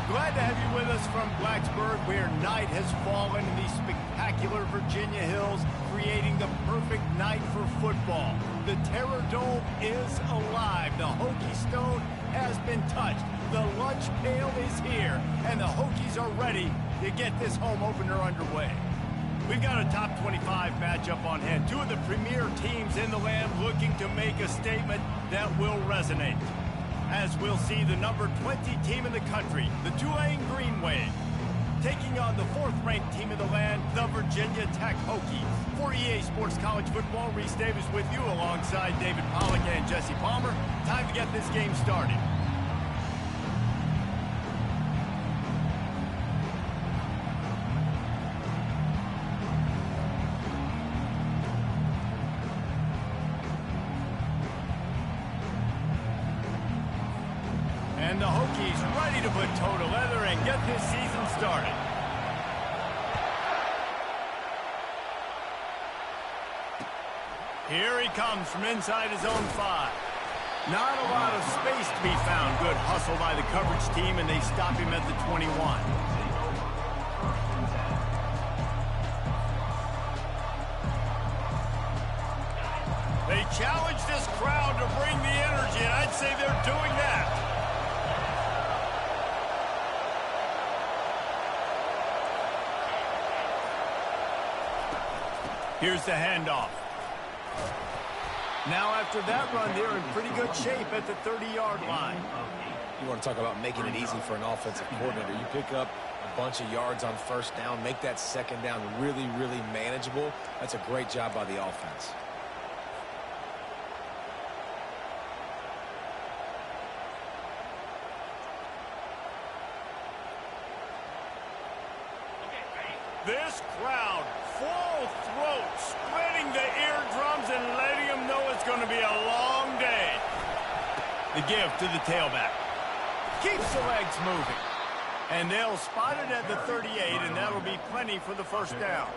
Glad to have you with us from Blacksburg, where night has fallen in these spectacular Virginia hills, creating the perfect night for football. The Terror Dome is alive. The Hokie Stone has been touched. The lunch pail is here, and the Hokies are ready to get this home opener underway. We've got a top 25 matchup on hand. Two of the premier teams in the land looking to make a statement that will resonate. As we'll see the number 20 team in the country, the Tulane Green Wave, taking on the 4th-ranked team in the land, the Virginia Tech Hokies. For EA Sports College Football, Reese Davis with you alongside David Pollack and Jesse Palmer. Time to get this game started. And the Hokies ready to put toe to leather and get this season started. Here he comes from inside his own 5. Not a lot of space to be found. Good hustle by the coverage team, and they stop him at the 21. They challenge this crowd to bring the energy, and I'd say they're doing that. Here's the handoff. Now after that run, they're in pretty good shape at the 30-yard line. You want to talk about making it easy for an offensive coordinator. You pick up a bunch of yards on first down, make that second down really, really manageable. That's a great job by the offense. This crowd, full throat, splitting the eardrums and letting them know it's going to be a long day. The give to the tailback. Keeps the legs moving. And they'll spot it at the 38, and that'll be plenty for the first down.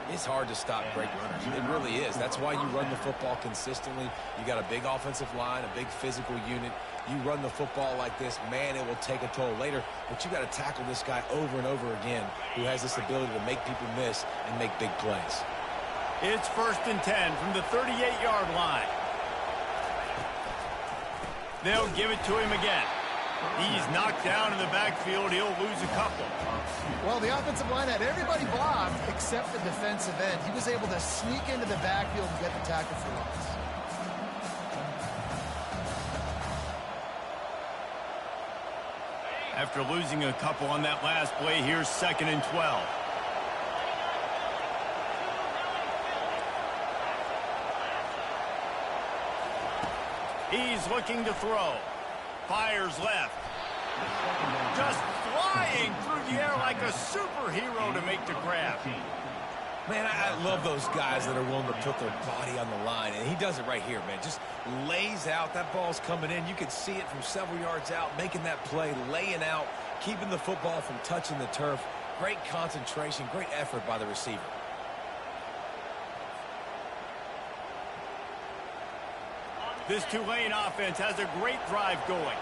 It's hard to stop great runners. It really is. That's why you run the football consistently. You got a big offensive line, a big physical unit. You run the football like this, man, it will take a toll later. But you got to tackle this guy over and over again who has this ability to make people miss and make big plays. It's 1st and 10 from the 38-yard line. They'll give it to him again. He's knocked down in the backfield. He'll lose a couple. Well, the offensive line had everybody blocked except the defensive end. He was able to sneak into the backfield and get the tackle for loss. After losing a couple on that last play, here's 2nd and 12. He's looking to throw. Fires left. Just flying through the air like a superhero to make the grab. Man, I love those guys that are willing to put their body on the line, and he does it right here, man. Just lays out. That ball's coming in. You can see it from several yards out, making that play, laying out, keeping the football from touching the turf. Great concentration, great effort by the receiver. This Tulane offense has a great drive going.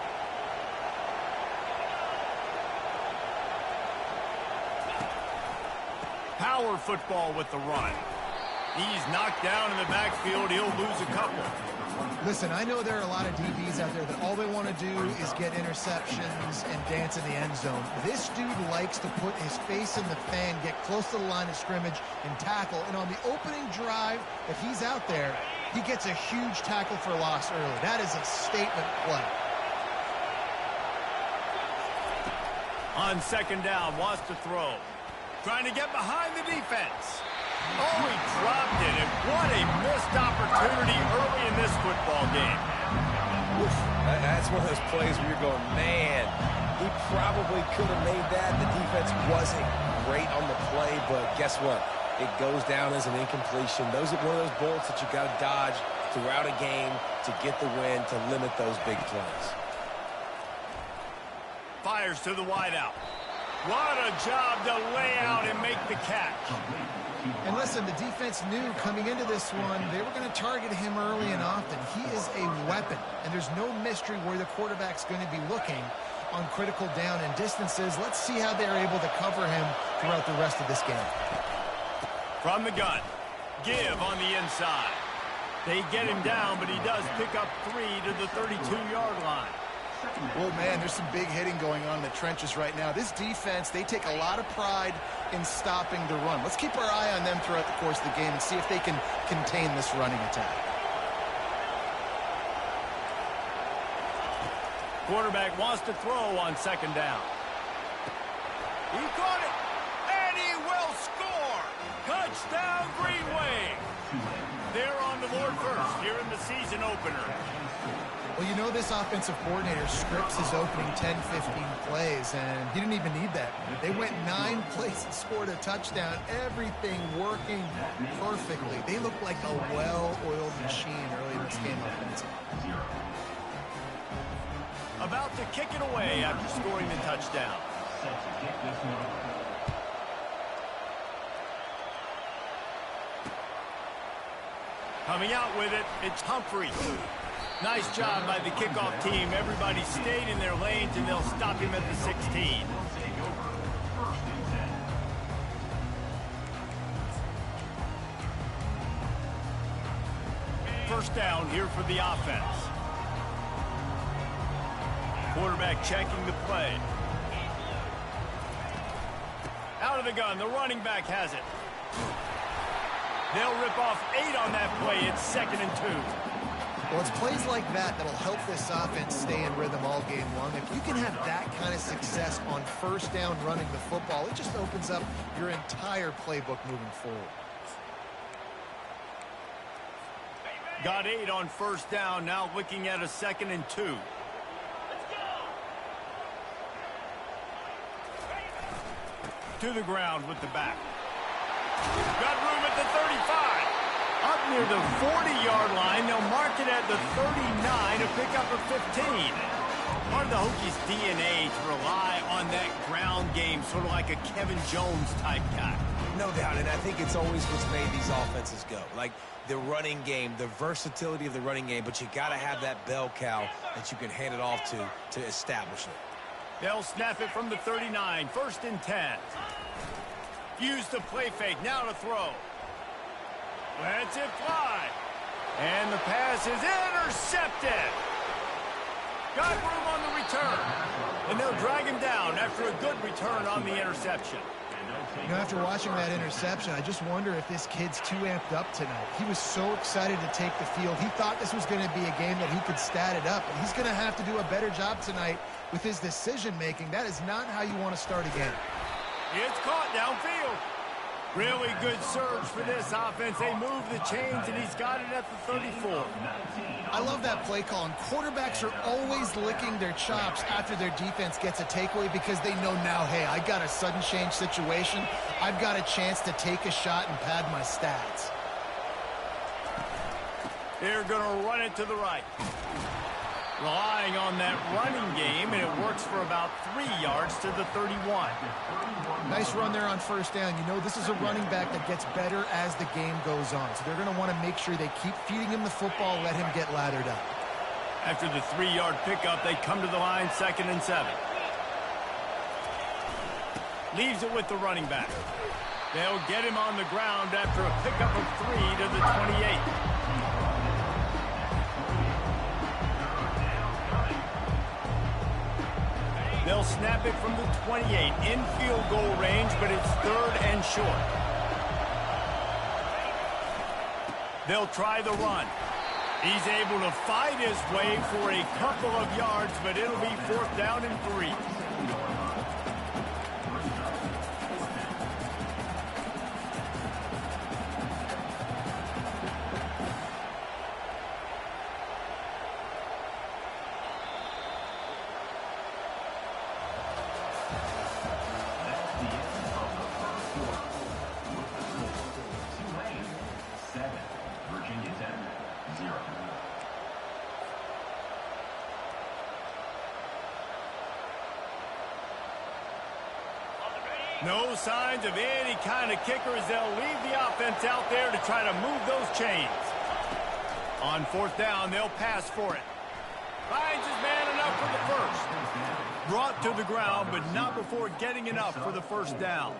Power football with the run. He's knocked down in the backfield. He'll lose a couple. Listen, I know there are a lot of DBs out there that all they want to do is get interceptions and dance in the end zone. This dude likes to put his face in the fan, get close to the line of scrimmage, and tackle. And on the opening drive, if he's out there, he gets a huge tackle for loss early. That is a statement play. On 2nd down, wants to throw. Trying to get behind the defense. Oh, he dropped it, and what a missed opportunity early in this football game. Oof. That's one of those plays where you're going, man, he probably could have made that. The defense wasn't great on the play, but guess what? It goes down as an incompletion. Those are one of those bullets that you got to dodge throughout a game to get the win, to limit those big plays. Fires to the wideout. What a job to lay out and make the catch. And listen, the defense knew coming into this one, they were going to target him early and often. He is a weapon, and there's no mystery where the quarterback's going to be looking. on critical down and distances. Let's see how they're able to cover him throughout the rest of this game. From the gun, give on the inside. They get him down, but he does pick up 3 to the 32-yard line. Well, man, there's some big hitting going on in the trenches right now. This defense, they take a lot of pride in stopping the run. Let's keep our eye on them throughout the course of the game and see if they can contain this running attack. Quarterback wants to throw on second down. He caught it, and he will score. Touchdown, Green Wave. They're on the board first here in the season opener. Well, you know this offensive coordinator scripts his opening 10, 15 plays, and he didn't even need that. They went 9 plays and scored a touchdown. Everything working perfectly. They look like a well-oiled machine early in this game offensively. About to kick it away after scoring the touchdown. Coming out with it, it's Humphrey. Nice job by the kickoff team. Everybody stayed in their lanes, and they'll stop him at the 16. First down here for the offense. Quarterback checking the play. Out of the gun, the running back has it. They'll rip off 8 on that play. It's 2nd and 2. Well, it's plays like that that'll help this offense stay in rhythm all game long. If you can have that kind of success on first down running the football, it just opens up your entire playbook moving forward. Got 8 on first down, now looking at a 2nd and 2. To the ground with the back. Got room at the 35. Up near the 40-yard line, they'll mark it at the 39 to pick up a 15. Part of the Hokies' DNA to rely on that ground game, sort of like a Kevin Jones type guy. No doubt, and I think it's always what's made these offenses go. Like the running game, the versatility of the running game, but you got to have that bell cow that you can hand it off to establish it. They'll snap it from the 39, 1st and 10. Use the play fake, now to throw. Lets it fly. And the pass is intercepted. Got room on the return. And they'll drag him down after a good return on the interception. You know, after watching that interception, I just wonder if this kid's too amped up tonight. He was so excited to take the field. He thought this was going to be a game that he could stat it up. And he's going to have to do a better job tonight with his decision-making. That is not how you want to start a game. It's caught downfield. Really good surge for this offense. They move the chains, and he's got it at the 34. I love that play call, and quarterbacks are always licking their chops after their defense gets a takeaway because they know now, hey, I got a sudden change situation. I've got a chance to take a shot and pad my stats. They're going to run it to the right. Relying on that running game, and it works for about 3 yards to the 31. Nice run there on first down. You know, this is a running back that gets better as the game goes on. So they're going to want to make sure they keep feeding him the football, let him get lathered up. After the 3-yard pickup, they come to the line, 2nd and 7. Leaves it with the running back. They'll get him on the ground after a pickup of 3 to the 28. They'll snap it from the 28 in field goal range, but it's 3rd and short. They'll try the run. He's able to fight his way for a couple of yards, but it'll be 4th down and 3. No signs of any kind of kickers. They'll leave the offense out there to try to move those chains. On 4th down, they'll pass for it. Finds his man enough for the 1st. brought to the ground, but not before getting enough for the first down.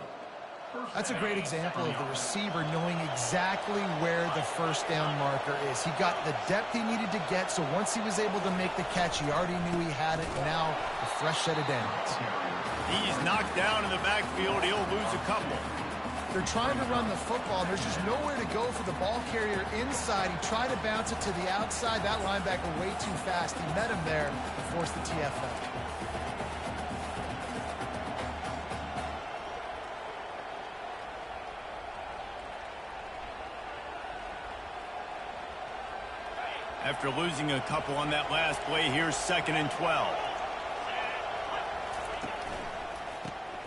That's a great example of the receiver knowing exactly where the first down marker is. He got the depth he needed to get, so once he was able to make the catch, he already knew he had it, and now a fresh set of downs. He's knocked down in the backfield. He'll lose a couple. They're trying to run the football. There's just nowhere to go for the ball carrier inside. He tried to bounce it to the outside. That linebacker way too fast. He met him there and forced the TFL. After losing a couple on that last play, here's 2nd and 12.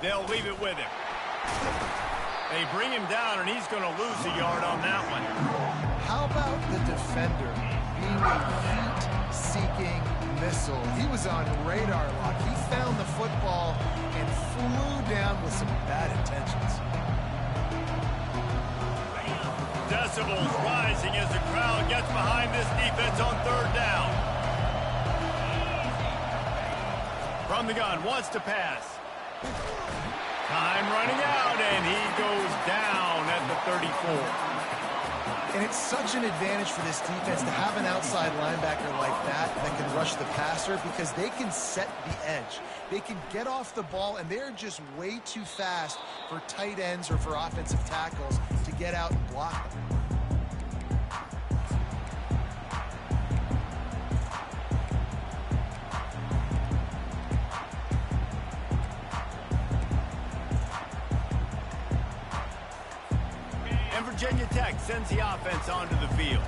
They'll leave it with him. They bring him down, and he's going to lose a yard on that one. How about the defender being a heat-seeking missile? He was on radar lock. He found the football and flew down with some bad intentions. Decibels rising as the crowd gets behind this defense on 3rd down. From the gun, wants to pass. Time running out, and he goes down at the 34. And it's such an advantage for this defense to have an outside linebacker like that can rush the passer because they can set the edge. They can get off the ball, and they're just way too fast for tight ends or for offensive tackles to get out and block them. Virginia Tech sends the offense onto the field.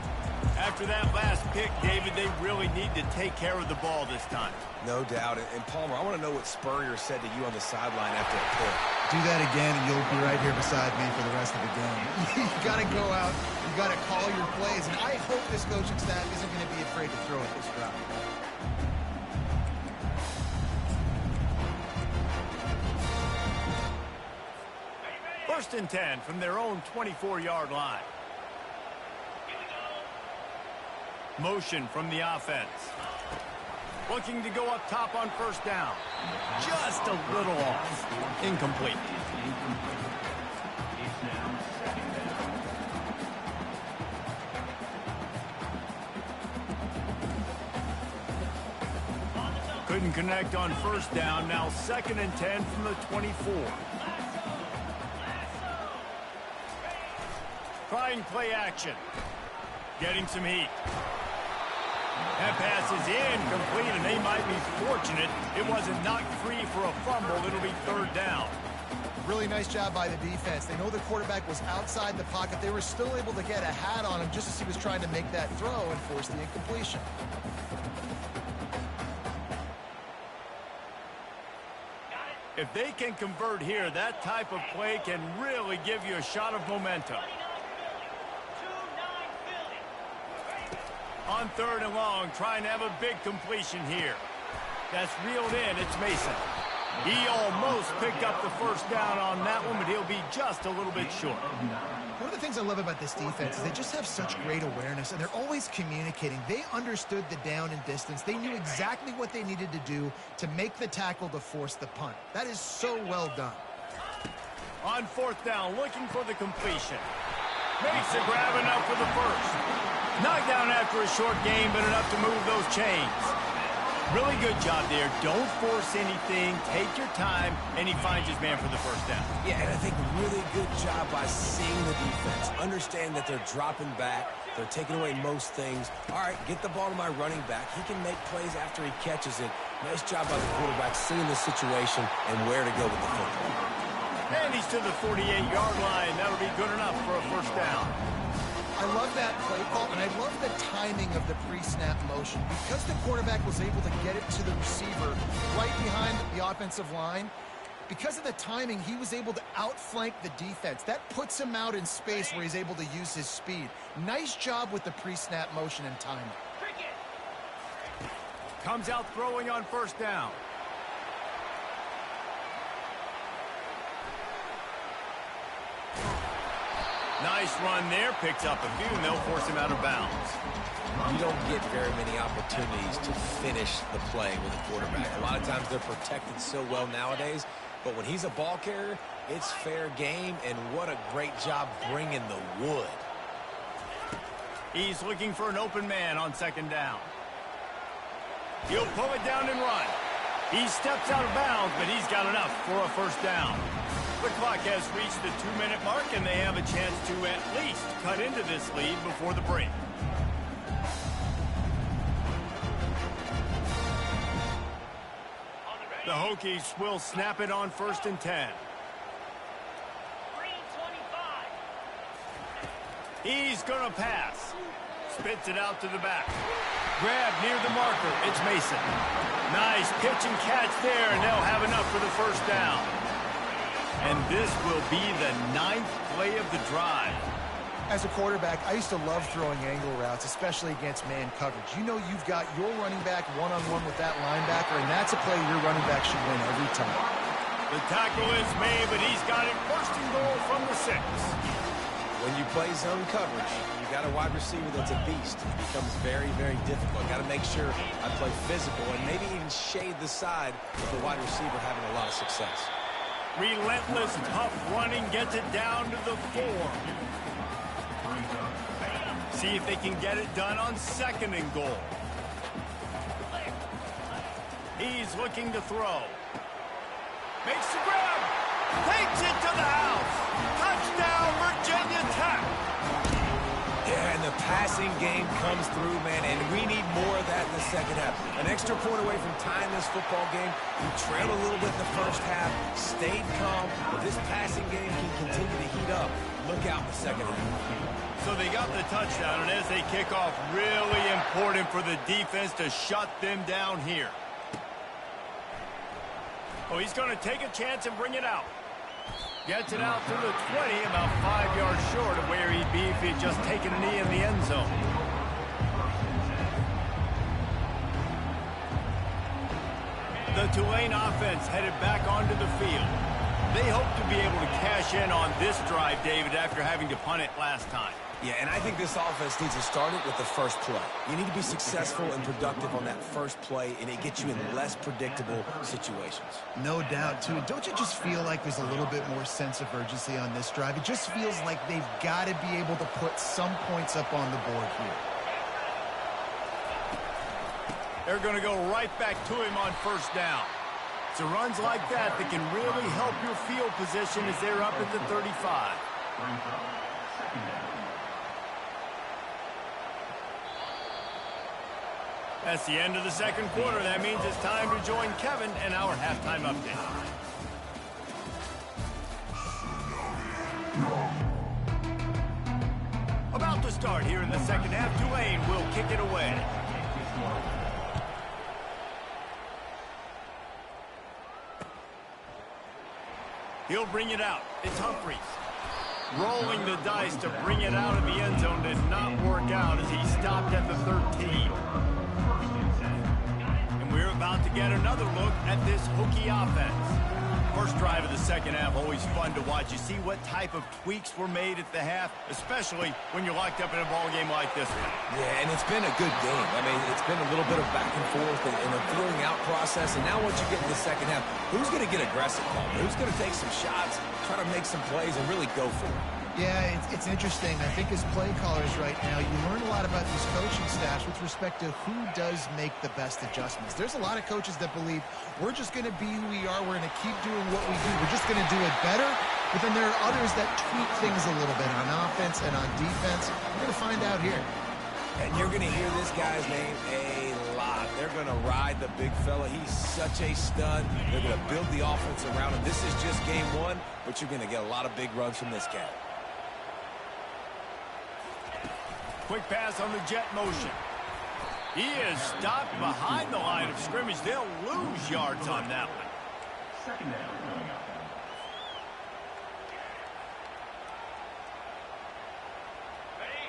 After that last pick, David, they really need to take care of the ball this time. No doubt. And Palmer, I want to know what Spurrier said to you on the sideline after a pick. Do that again, and you'll be right here beside me for the rest of the game. You got to go out. You got to call your plays. And I hope this coaching staff isn't going to be afraid to throw at this route. 1st and 10 from their own 24-yard line. Motion from the offense. Looking to go up top on 1st down. Just a little off. Incomplete. Couldn't connect on 1st down. Now 2nd and 10 from the 24. Trying play action. Getting some heat. That pass is incomplete, and they might be fortunate it wasn't knocked free for a fumble. It'll be 3rd down. Really nice job by the defense. They know the quarterback was outside the pocket. They were still able to get a hat on him just as he was trying to make that throw and force the incompletion. If they can convert here, that type of play can really give you a shot of momentum. On 3rd and long, trying to have a big completion here. That's reeled in. It's Mason. He almost picked up the 1st down on that one, but he'll be just a little bit short. One of the things I love about this defense is they just have such great awareness, and they're always communicating. They understood the down and distance. They knew exactly what they needed to do to make the tackle to force the punt. That is so well done. On 4th down, looking for the completion. Makes a grab enough for the 1st. Knocked down after a short game, but enough to move those chains. Really good job there. Don't force anything. Take your time, and he finds his man for the 1st down. Yeah, and I think really good job by seeing the defense. Understand that they're dropping back. They're taking away most things. All right, get the ball to my running back. He can make plays after he catches it. Nice job by the quarterback seeing the situation and where to go with the football. And he's to the 48-yard line. That'll be good enough for a 1st down. I love that play call, and I love the timing of the pre-snap motion. Because the quarterback was able to get it to the receiver right behind the offensive line, because of the timing, he was able to outflank the defense. That puts him out in space where he's able to use his speed. Nice job with the pre-snap motion and timing. Comes out throwing on 1st down. Nice run there. Picks up a few, and they'll force him out of bounds. You don't get very many opportunities to finish the play with a quarterback. A lot of Sometimes they're protected so well nowadays. But when he's a ball carrier, it's fair game, and what a great job bringing the wood. He's looking for an open man on second down. He'll pull it down and run. He steps out of bounds, but he's got enough for a first down. The clock has reached the 2-minute mark, and they have a chance to at least cut into this lead before the break. The Hokies will snap it on 1st and 10. He's going to pass. Spits it out to the back. Grab near the marker. It's Mason. Nice pitch and catch there, and they'll have enough for the first down. And this will be the 9th play of the drive. As a quarterback, I used to love throwing angle routes, especially against man coverage. You know you've got your running back one-on-one with that linebacker, and that's a play your running back should win every time. The tackle is made, but he's got it 1st and goal from the 6. When you play zone coverage, you got a wide receiver that's a beast. It becomes very, very difficult. Got to make sure I play physical and maybe even shade the side with the wide receiver having a lot of success. Relentless, tough running gets it down to the 4. See if they can get it done on 2nd and goal. He's looking to throw. Makes the grab. Takes it to the house. Touchdown, Virginia Tech. Yeah, and the passing game comes through, man, and we need more of that in the second half. An extra point away from tying this football game. We trailed a little bit in the first half, stayed calm. If this passing game can continue to heat up, look out in the second half. So they got the touchdown, and as they kick off, really important for the defense to shut them down here. Oh, he's going to take a chance and bring it out. Gets it out to the 20, about 5 yards short of where he'd be if he'd just taken a knee in the end zone. The Tulane offense headed back onto the field. They hope to be able to cash in on this drive, David, after having to punt it last time. Yeah, and I think this offense needs to start it with the first play. You need to be successful and productive on that first play, and it gets you in less predictable situations. No doubt, too. Don't you just feel like there's a little bit more sense of urgency on this drive? It just feels like they've got to be able to put some points up on the board here. They're going to go right back to him on 1st down. It's runs like that that can really help your field position as they're up at the 35. That's the end of the 2nd quarter. That means it's time to join Kevin and our halftime update. About to start here in the 2nd half, Tulane will kick it away. He'll bring it out. It's Humphries. Rolling the dice to bring it out of the end zone did not work out as he stopped at the 13. And we're about to get another look at this Hokie offense. First drive of the 2nd half, always fun to watch. You see what type of tweaks were made at the half, especially when you're locked up in a ball game like this one. Yeah, and it's been a good game. I mean, it's been a little bit of back and forth and a feeling out process. And now once you get in the 2nd half, who's going to get aggressive, Paul? Who's going to take some shots, try to make some plays, and really go for it? Yeah, it's interesting. I think as play callers right now, you learn a lot about these coaching staffs with respect to who does make the best adjustments. There's a lot of coaches that believe we're just going to be who we are. We're going to keep doing what we do. We're just going to do it better. But then there are others that tweak things a little bit on offense and on defense. We're going to find out here. And you're going to hear this guy's name a lot. They're going to ride the big fella. He's such a stud. They're going to build the offense around him. This is just game 1, but you're going to get a lot of big runs from this guy. Quick pass on the jet motion. He is stopped behind the line of scrimmage. They'll lose yards on that one. Second down coming up.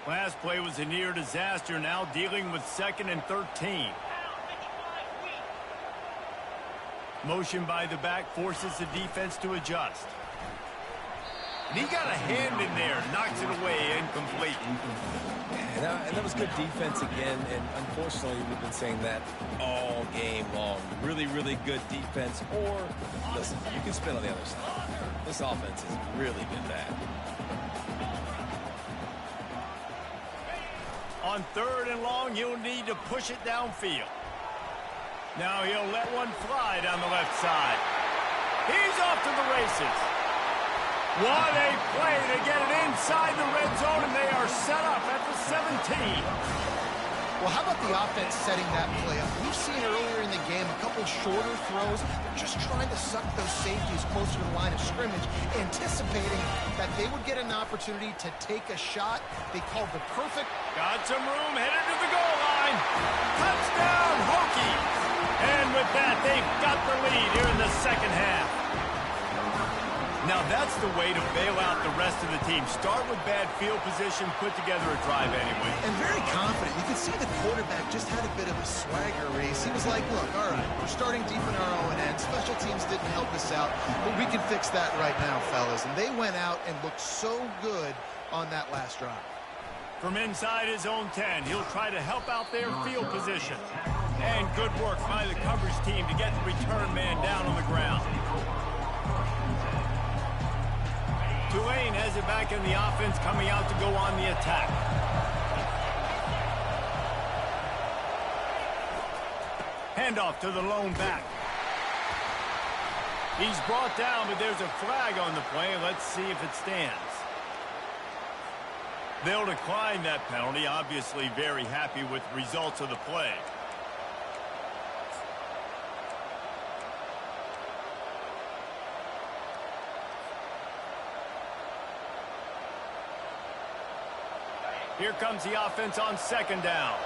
Last play was a near disaster. Now dealing with 2nd and 13. Motion by the back forces the defense to adjust. And he got a hand in there, knocks it away, incomplete. And that was good defense again, and unfortunately, we've been saying that all game long. Really, really good defense, or, listen, you can spin on the other side. This offense has really been bad. On 3rd and long, he'll need to push it downfield. Now he'll let one fly down the left side. He's off to the races. What a play to get it inside the red zone, and they are set up at the 17. Well, how about the offense setting that play up? We've seen earlier in the game a couple shorter throws. They're just trying to suck those safeties closer to the line of scrimmage, anticipating that they would get an opportunity to take a shot. They called the perfect. Got some room, headed to the goal line. Touchdown, Hokies. And with that, they've got the lead here in the second half. Now that's the way to bail out the rest of the team. Start with bad field position, put together a drive anyway. And very confident. You can see the quarterback just had a bit of a swagger race. He was like, look, all right, we're starting deep in our own end. Special teams didn't help us out, but we can fix that right now, fellas. And they went out and looked so good on that last drive. From inside his own 10, he'll try to help out their field position. And good work by the coverage team to get the return man down on the ground. Tulane has it back in the offense, coming out to go on the attack. Handoff to the lone back. He's brought down, but there's a flag on the play. Let's see if it stands. They'll decline that penalty. Obviously very happy with the results of the play. Here comes the offense on 2nd down.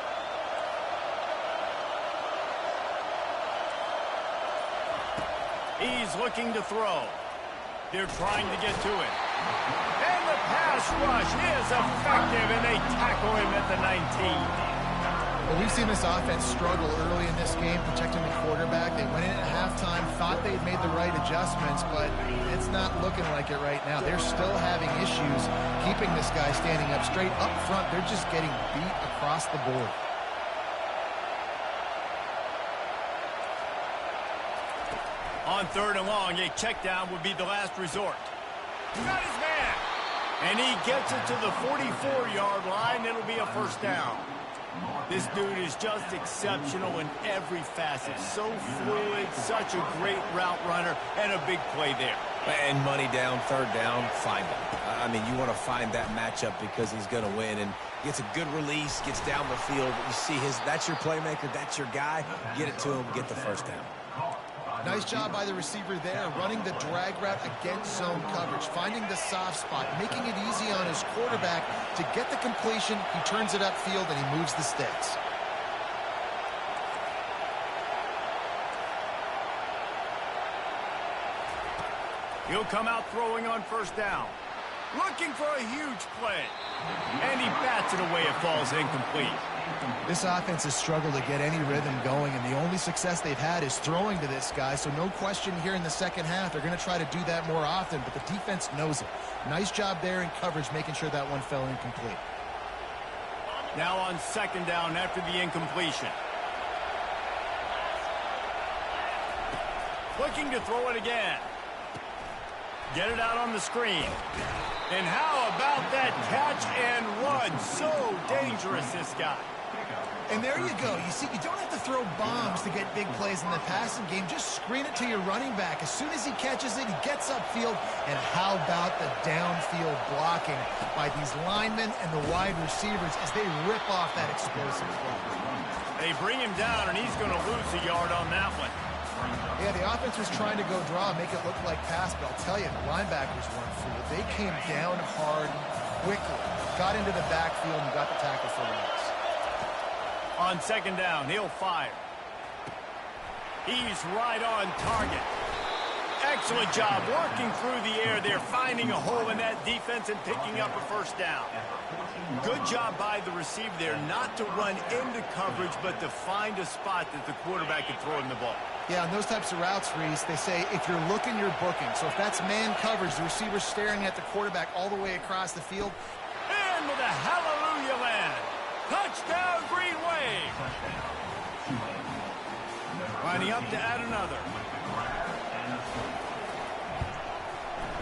He's looking to throw. They're trying to get to him. And the pass rush is effective, and they tackle him at the 19. Well, we've seen this offense struggle early in this game, protecting the quarterback. They went in at halftime, thought they'd made the right adjustments, but it's not looking like it right now. They're still having issues keeping this guy standing up straight. Up front, they're just getting beat across the board. On 3rd and long, a check down would be the last resort. Got his man. And he gets it to the 44-yard line. It'll be a 1st down. This dude is just exceptional in every facet. So fluid, such a great route runner, and a big play there. And money down, 3rd down, find him. I mean, you want to find that matchup because he's going to win. And gets a good release, gets down the field. You see that's your playmaker, that's your guy. Get it to him, get the 1st down. Nice job by the receiver there, running the drag route against zone coverage, finding the soft spot, making it easy on his quarterback to get the completion. He turns it upfield, and he moves the sticks. He'll come out throwing on 1st down. Looking for a huge play. And he bats it away. It falls incomplete. This offense has struggled to get any rhythm going, and the only success they've had is throwing to this guy, so no question here in the second half. They're going to try to do that more often, but the defense knows it. Nice job there in coverage, making sure that one fell incomplete. Now on 2nd down after the incompletion. Looking to throw it again. Get it out on the screen. And how about that catch and run? So dangerous, this guy. And there you go. You see, you don't have to throw bombs to get big plays in the passing game. Just screen it to your running back. As soon as he catches it, he gets upfield. And how about the downfield blocking by these linemen and the wide receivers as they rip off that explosive throw. They bring him down, and he's going to lose a yard on that one. Yeah, the offense was trying to go draw, make it look like pass, but I'll tell you, the linebackers weren't fooled. They came down hard, quickly, got into the backfield, and got the tackle for loss. On 2nd down, he'll fire. He's right on target. Excellent job working through the air there, finding a hole in that defense and picking up a first down. Good job by the receiver there not to run into coverage, but to find a spot that the quarterback can throw him the ball. Yeah, on those types of routes, Reese, they say if you're looking, you're booking. So if that's man coverage, the receiver's staring at the quarterback all the way across the field. And with a hallelujah land. Touchdown, Green Wave. Lining up to add another.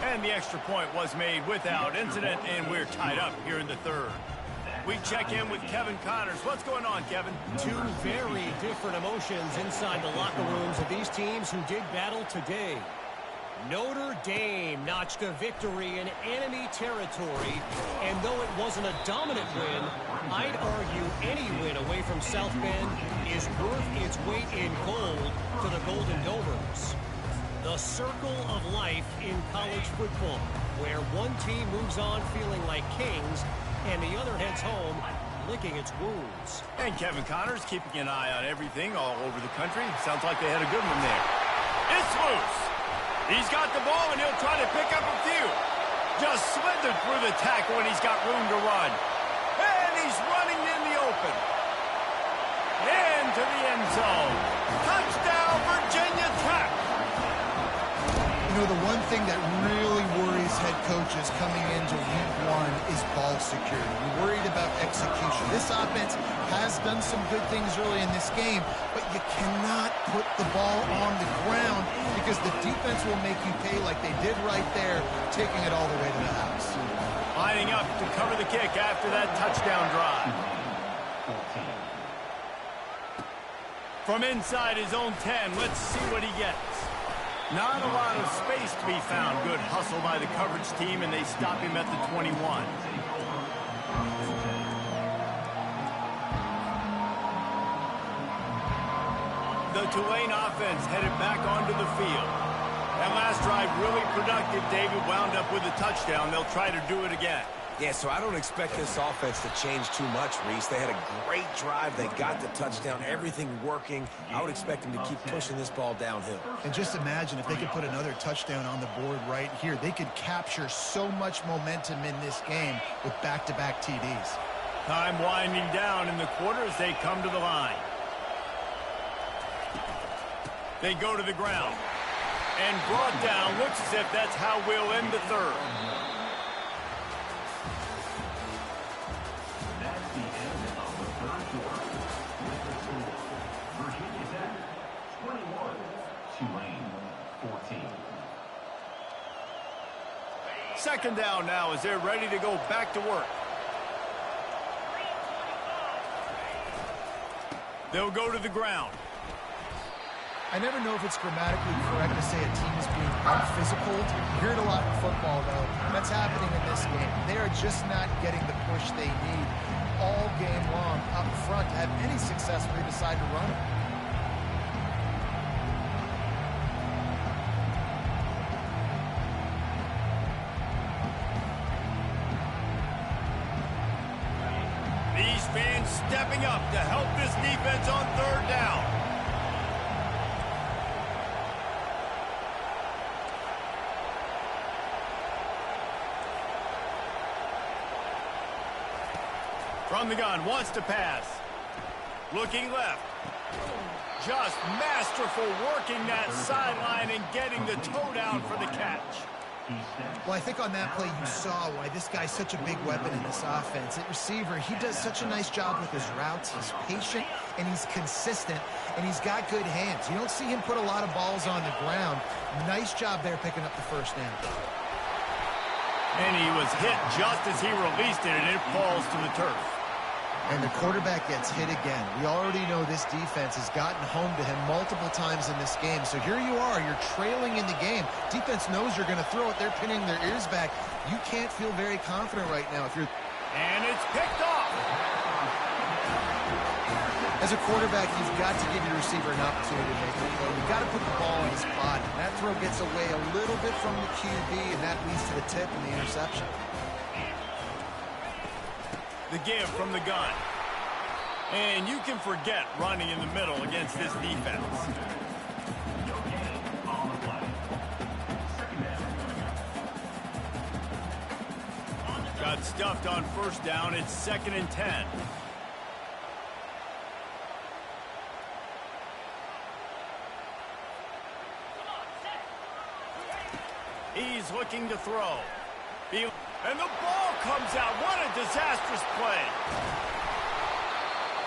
And the extra point was made without incident, and we're tied up here in the third. We check in with Kevin Connors. What's going on, Kevin? Two very different emotions inside the locker rooms of these teams who did battle today. Notre Dame notched a victory in enemy territory, and though it wasn't a dominant win, I'd argue any win away from South Bend is worth its weight in gold to the Golden Domers. The circle of life in college football, where one team moves on feeling like kings, and the other heads home licking its wounds. And Kevin Connors keeping an eye on everything all over the country. Sounds like they had a good one there. It's loose. He's got the ball, and he'll try to pick up a few. Just slithered through the tackle, and he's got room to run. And he's running in the open. Into the end zone. Touchdown, Virginia Tech. You know, the one thing that really worries head coaches coming into week one is ball security. You're worried about execution. This offense has done some good things early in this game, but you cannot put the ball on the ground because the defense will make you pay like they did right there, taking it all the way to the house. Lining up to cover the kick after that touchdown drive. From inside his own 10, let's see what he gets. Not a lot of space to be found. Good hustle by the coverage team, and they stop him at the 21. The Tulane offense headed back onto the field. That last drive really productive. David wound up with a touchdown. They'll try to do it again. Yeah, so I don't expect this offense to change too much, Reese. They had a great drive. They got the touchdown, everything working. I would expect them to keep pushing this ball downhill. And just imagine if they could put another touchdown on the board right here. They could capture so much momentum in this game with back-to-back TDs. Time winding down in the quarter as they come to the line. They go to the ground. And brought down. Looks as if that's how we'll end the third. Second down now as they're ready to go back to work. They'll go to the ground. I never know if it's grammatically correct to say a team is being out-physical. You hear it a lot in football, though. That's happening in this game. They are just not getting the push they need all game long up front to have any success when they decide to run it. These fans stepping up to help this defense on third down. From the gun, wants to pass. Looking left. Just masterful working that sideline and getting the toe down for the catch. Well, I think on that play you saw why this guy's such a big weapon in this offense. At receiver, he does such a nice job with his routes. He's patient, and he's consistent, and he's got good hands. You don't see him put a lot of balls on the ground. Nice job there picking up the first down. And he was hit just as he released it, and it falls to the turf. And the quarterback gets hit again. We already know this defense has gotten home to him multiple times in this game. So here you are, you're trailing in the game. Defense knows you're going to throw it. They're pinning their ears back. You can't feel very confident right now if you're... And it's picked off. As a quarterback, you've got to give your receiver an opportunity to make a play. You've got to put the ball in his body. That throw gets away a little bit from the QB, and that leads to the tip and the interception. The give from the gun. And you can forget running in the middle against this defense. Got stuffed on first down. It's 2nd and 10. He's looking to throw. And the ball comes out. What a disastrous play.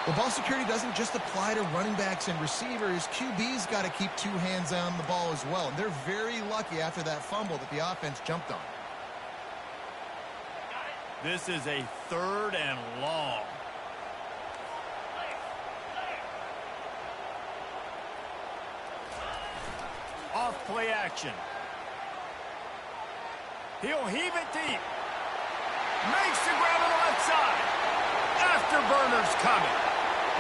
Well, ball security doesn't just apply to running backs and receivers. QB's got to keep 2 hands on the ball as well. And they're very lucky after that fumble that the offense jumped on. This is a 3rd and long. Off play action. He'll heave it deep. Makes the grab on the left side. Afterburner's coming.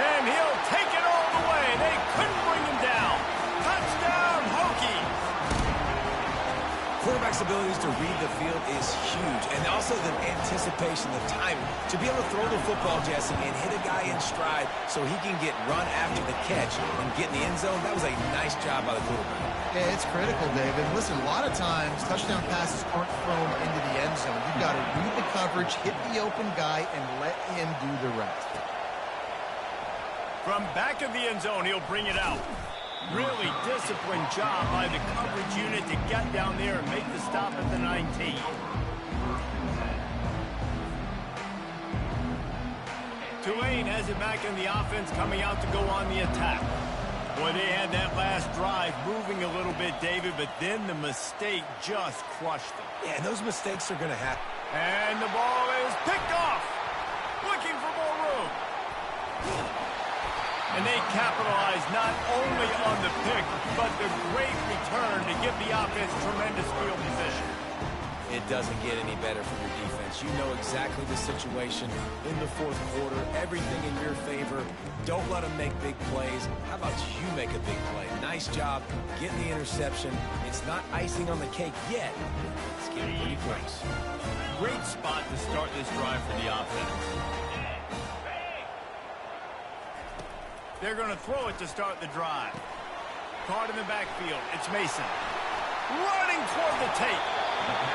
And he'll take it all the way. They couldn't bring him down. Touchdown, Hokies. Quarterback's abilities to read the field is huge, and also the anticipation, the timing. To be able to throw the football, Jesse, and hit a guy in stride so he can get run after the catch and get in the end zone, that was a nice job by the quarterback. Yeah, it's critical, David. Listen, a lot of times touchdown passes aren't thrown into the end zone. You've got to read the coverage, hit the open guy, and let him do the rest. From back of the end zone, he'll bring it out. Really disciplined job by the coverage unit to get down there and make the stop at the 19. Tulane has it back in the offense, coming out to go on the attack. Boy, they had that last drive moving a little bit, David, but then the mistake just crushed them. Yeah, and those mistakes are going to happen. And the ball is picked off. Looking for more room. And they capitalize not only on the pick, but the great return to give the offense tremendous field position. It doesn't get any better from your defense. You know exactly the situation in the 4th quarter. Everything in your favor. Don't let them make big plays. How about you make a big play? Nice job getting the interception. It's not icing on the cake yet. It's getting pretty close. Great spot to start this drive for the offense. They're going to throw it to start the drive. Caught in the backfield. It's Mason. Running toward the tape.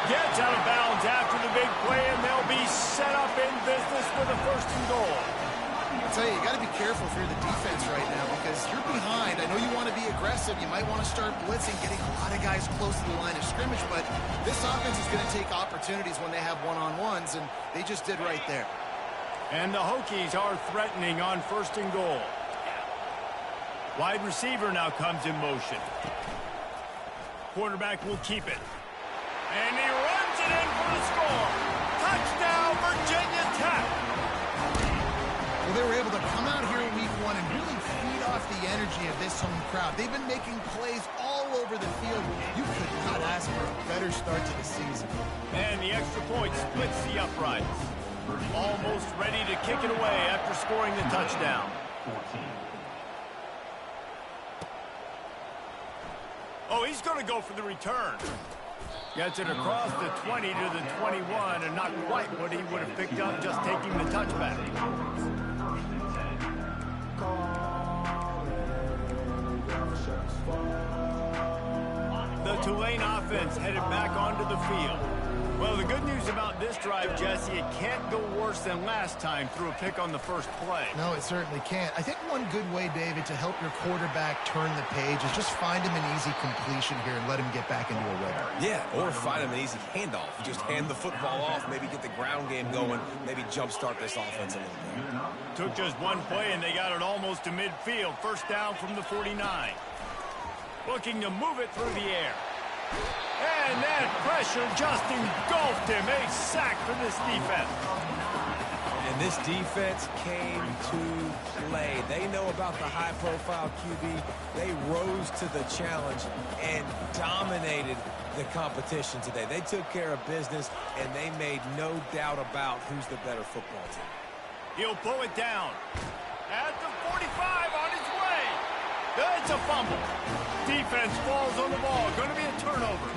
Gets out of bounds after the big play, and they'll be set up in business with a 1st and goal. I'll tell you, you got to be careful if you're the defense right now because you're behind. I know you want to be aggressive. You might want to start blitzing, getting a lot of guys close to the line of scrimmage, but this offense is going to take opportunities when they have one-on-ones, and they just did right there. And the Hokies are threatening on 1st and goal. Wide receiver now comes in motion. Quarterback will keep it. And he runs it in for the score. Touchdown, Virginia Tech. Well, they were able to come out here in week 1 and really feed off the energy of this home crowd. They've been making plays all over the field. You could not ask for a better start to the season. And the extra point splits the uprights. Almost ready to kick it away after scoring the touchdown. 14. Oh, he's going to go for the return. Gets it across the 20 to the 21, and not quite what he would have picked up just taking the touchback. The Tulane offense headed back onto the field. Well, the good news about this drive, Jesse, it can't go worse than last time through a pick on the first play. No, it certainly can't. I think one good way, David, to help your quarterback turn the page is just find him an easy completion here and let him get back into a rhythm. Yeah, or find him an easy handoff. Just hand the football off, maybe get the ground game going, maybe jumpstart this offense a little bit. Took just one play, and they got it almost to midfield. 1st down from the 49. Looking to move it through the air. And that pressure just engulfed him. A sack for this defense. And this defense came to play. They know about the high-profile QB. They rose to the challenge and dominated the competition today. They took care of business, and they made no doubt about who's the better football team. He'll pull it down. At the 45 on his way. It's a fumble. Defense falls on the ball. Going to be a turnover.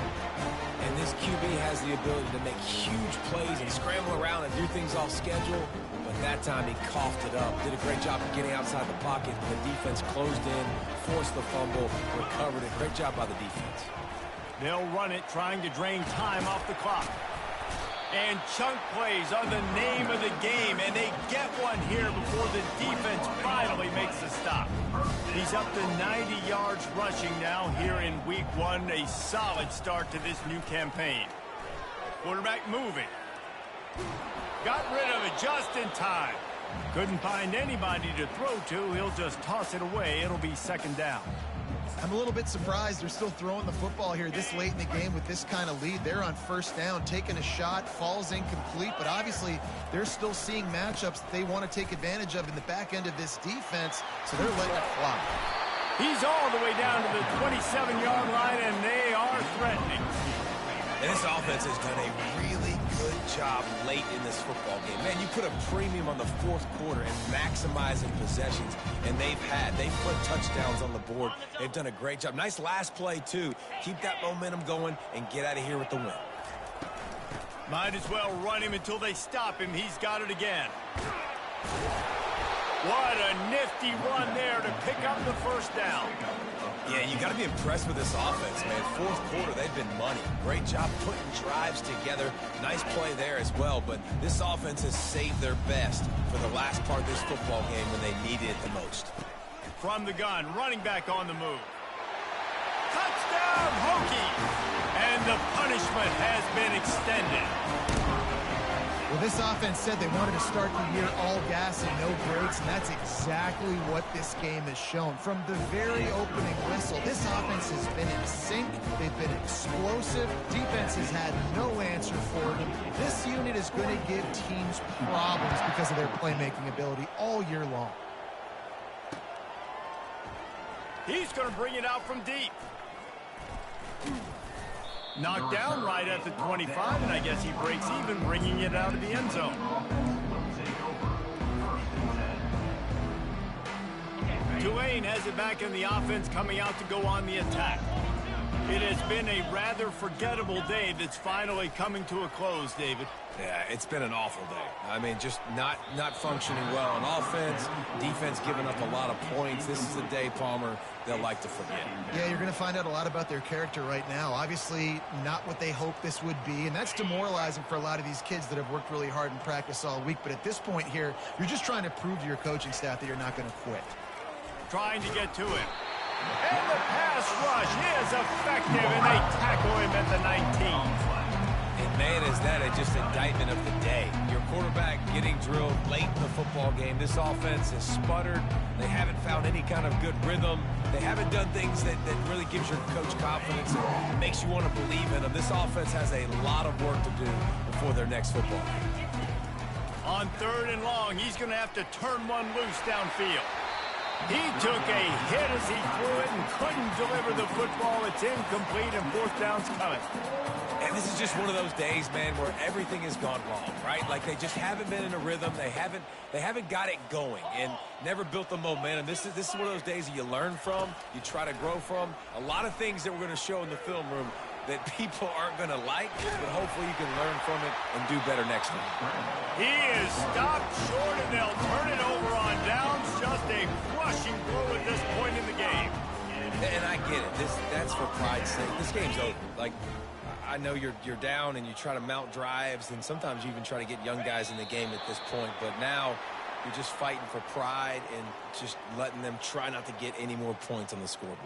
And this QB has the ability to make huge plays and scramble around and do things off schedule. But that time he coughed it up. Did a great job of getting outside the pocket. The defense closed in, forced the fumble, recovered it. Great job by the defense. They'll run it, trying to drain time off the clock. And chunk plays are the name of the game, and they get one here before the defense finally makes the stop. He's up to 90 yards rushing now here in week 1, a solid start to this new campaign. Quarterback moving. Got rid of it just in time. Couldn't find anybody to throw to. He'll just toss it away. It'll be second down. I'm a little bit surprised they're still throwing the football here this late in the game with this kind of lead. They're on first down, taking a shot, falls incomplete, but obviously they're still seeing matchups that they want to take advantage of in the back end of this defense, so they're letting it fly. He's all the way down to the 27-yard line, and they are threatening. And this offense has done a really good job late in this football game. Man, you put a premium on the fourth quarter and maximizing possessions, and they've put touchdowns on the board. They've done a great job. Nice last play, too. Keep that momentum going and get out of here with the win. Might as well run him until they stop him. He's got it again. What a nifty run there to pick up the first down. Yeah, you got to be impressed with this offense, man. Fourth quarter, they've been money. Great job putting drives together. Nice play there as well, but this offense has saved their best for the last part of this football game when they needed it the most. From the gun, running back on the move. Touchdown, Hokie! And the punishment has been extended. Well, this offense said they wanted to start the year all gas and no brakes, and that's exactly what this game has shown. From the very opening whistle, this offense has been in sync. They've been explosive. Defense has had no answer for them. This unit is going to give teams problems because of their playmaking ability all year long. He's going to bring it out from deep. Knocked down right at the 25, and I guess he breaks even, bringing it out of the end zone. Tulane has it back in the offense, coming out to go on the attack. It has been a rather forgettable day that's finally coming to a close, David. Yeah, it's been an awful day. I mean, just not functioning well on offense, defense giving up a lot of points. This is a day, Palmer, they'll like to forget. Yeah, you're going to find out a lot about their character right now. Obviously, not what they hoped this would be, and that's demoralizing for a lot of these kids that have worked really hard in practice all week. But at this point here, you're just trying to prove to your coaching staff that you're not going to quit. Trying to get to it. And the pass rush is effective, and they tackle him at the 19. And man, is that just indictment of the day. Your quarterback getting drilled late in the football game. This offense has sputtered. They haven't found any kind of good rhythm. They haven't done things that really gives your coach confidence and makes you want to believe in them. This offense has a lot of work to do before their next football game. On 3rd and long, he's going to have to turn one loose downfield. He took a hit as he threw it and couldn't deliver the football. It's incomplete, and 4th down's coming. And this is just one of those days, man, where everything has gone wrong, right? Like they just haven't been in a rhythm. They haven't got it going and never built the momentum. This is one of those days that you learn from, you try to grow from. A lot of things that we're going to show in the film room that people aren't going to like, but hopefully you can learn from it and do better next time. He is stopped short, and they'll turn it over on downs. Just a crushing blow at this point in the game. And I get it. That's for pride's sake. This game's over. Like, I know you're down and you try to mount drives, and sometimes you even try to get young guys in the game at this point, but now you're just fighting for pride and just letting them try not to get any more points on the scoreboard.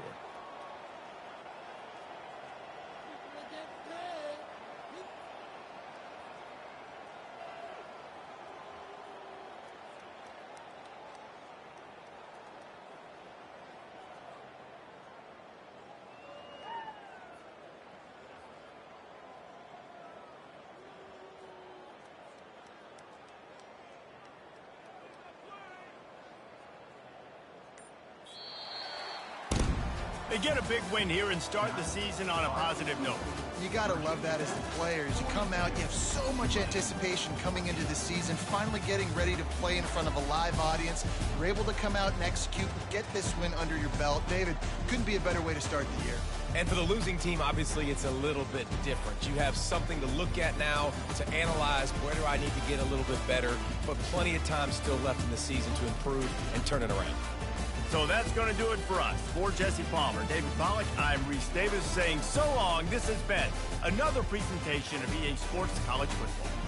They get a big win here and start the season on a positive note. You got to love that as the players. You come out, you have so much anticipation coming into the season, finally getting ready to play in front of a live audience. You're able to come out and execute, get this win under your belt. David, couldn't be a better way to start the year. And for the losing team, obviously, it's a little bit different. You have something to look at now to analyze where do I need to get a little bit better, but plenty of time still left in the season to improve and turn it around. So that's going to do it for us. For Jesse Palmer, David Pollack, I'm Reese Davis saying so long. This has been another presentation of EA Sports College Football.